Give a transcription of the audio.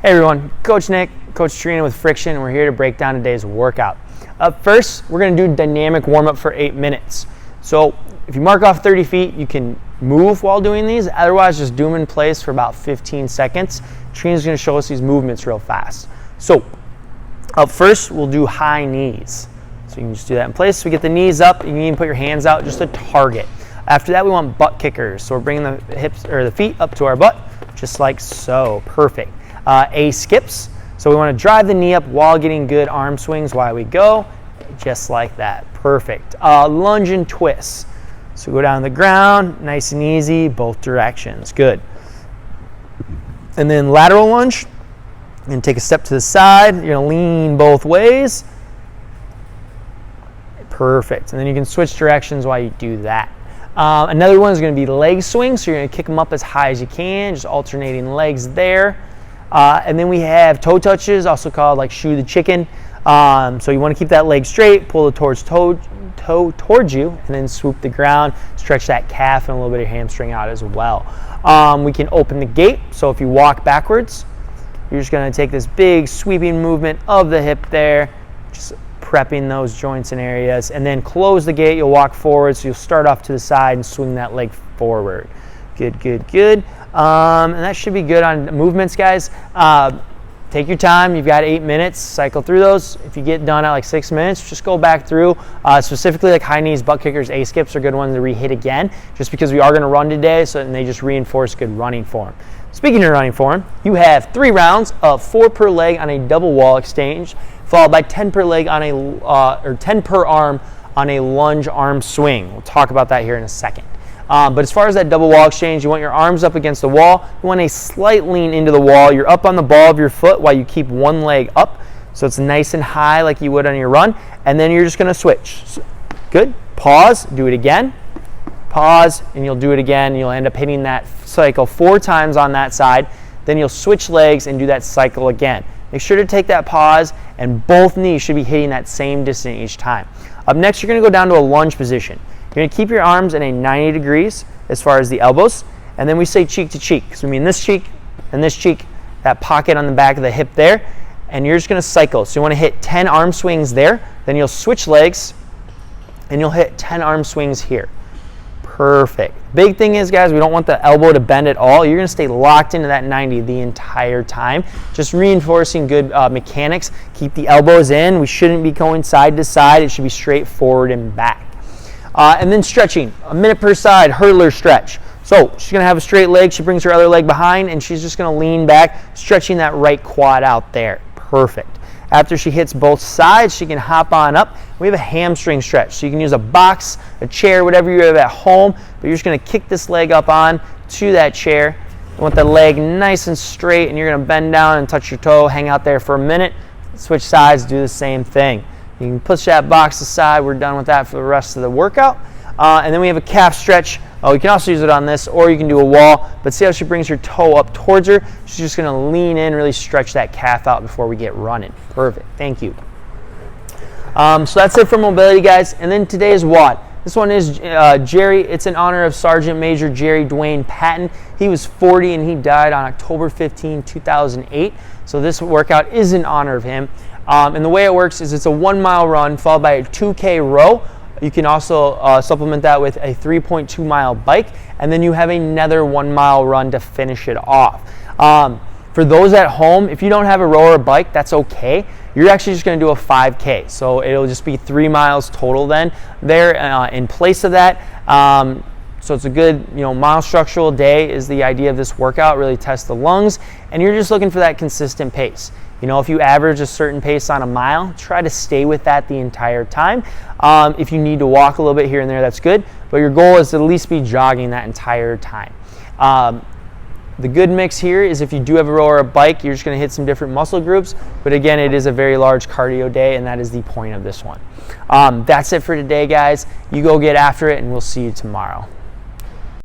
Hey everyone, Coach Nick, Coach Trina with Friction, and we're here to break down today's workout. Up first, we're going to do dynamic warm-up for 8 minutes. So if you mark off 30 feet, you can move while doing these. Otherwise, just do them in place for about 15 seconds. Trina's going to show us these movements real fast. So up first, we'll do high knees. So you can just do that in place. So we get the knees up. You can even put your hands out just to target. After that, we want butt kickers. So we're bringing the hips or the feet up to our butt, just like so. Perfect. A skips. So we want to drive the knee up while getting good arm swings while we go, just like that. Perfect. Lunge and twist. So go down the ground, nice and easy, both directions. Good. And then lateral lunge. And take a step to the side. You're going to lean both ways. Perfect. And then you can switch directions while you do that. Another one is going to be leg swings. So you're going to kick them up as high as you can, just alternating legs there. And then we have toe touches, also called like shoe the chicken. So you want to keep that leg straight, pull the toe towards you, and then swoop the ground, stretch that calf and a little bit of hamstring out as well. We can open the gate. So if you walk backwards, you're just going to take this big sweeping movement of the hip there, just prepping those joints and areas, and then close the gate. You'll walk forward, so you'll start off to the side and swing that leg forward. Good, good, good. And that should be good on movements, guys. Take your time. You've got 8 minutes. Cycle through those. If you get done at like 6 minutes, just go back through. Specifically like high knees, butt kickers, A skips are good ones to re-hit again, just because we are going to run today, and they just reinforce good running form. Speaking of running form, you have 3 rounds of 4 per leg on a double wall exchange, followed by 10 per leg on or 10 per arm on a lunge arm swing. We'll talk about that here in a second. But as far as that double wall exchange, you want your arms up against the wall. You want a slight lean into the wall. You're up on the ball of your foot while you keep one leg up, so it's nice and high like you would on your run. And then you're just going to switch. Good. Pause. Do it again. Pause, and you'll do it again. You'll end up hitting that cycle 4 times on that side. Then you'll switch legs and do that cycle again. Make sure to take that pause, and both knees should be hitting that same distance each time. Up next, you're going to go down to a lunge position. You're going to keep your arms in a 90 degrees as far as the elbows, and then we say cheek to cheek. So we mean this cheek and this cheek, that pocket on the back of the hip there, and you're just going to cycle. So you want to hit 10 arm swings there, then you'll switch legs, and you'll hit 10 arm swings here. Perfect. Big thing is, guys, we don't want the elbow to bend at all. You're going to stay locked into that 90 the entire time, just reinforcing good mechanics. Keep the elbows in. We shouldn't be going side to side. It should be straight forward and back. And then stretching, a minute per side, hurdler stretch. So she's going to have a straight leg. She brings her other leg behind, and she's just going to lean back, stretching that right quad out there. Perfect. After she hits both sides, she can hop on up. We have a hamstring stretch. So you can use a box, a chair, whatever you have at home, but you're just going to kick this leg up on to that chair. You want the leg nice and straight, and you're going to bend down and touch your toe, hang out there for a minute, switch sides, do the same thing. You can push that box aside. We're done with that for the rest of the workout. And then we have a calf stretch. You can also use it on this, or you can do a wall. But see how she brings her toe up towards her? She's just going to lean in, really stretch that calf out before we get running. Perfect. Thank you. So that's it for mobility, guys. And then today's WOD. This one is Jerry. It's in honor of Sergeant Major Jerry Dwayne Patton. He was 40 and he died on October 15, 2008. So this workout is in honor of him. And the way it works is it's a 1 mile run followed by a 2K row. You can also supplement that with a 3.2 mile bike, and then you have another 1 mile run to finish it off. For those at home, if you don't have a row or a bike, that's okay. You're actually just going to do a 5K, so it'll just be 3 miles total then there in place of that. So it's a good, mile structural day is the idea of this workout. Really test the lungs, and you're just looking for that consistent pace. If you average a certain pace on a mile, try to stay with that the entire time. If you need to walk a little bit here and there, that's good. But your goal is to at least be jogging that entire time. The good mix here is if you do have a row or a bike, you're just going to hit some different muscle groups. But again, it is a very large cardio day, and that is the point of this one. That's it for today, guys. You go get after it, and we'll see you tomorrow.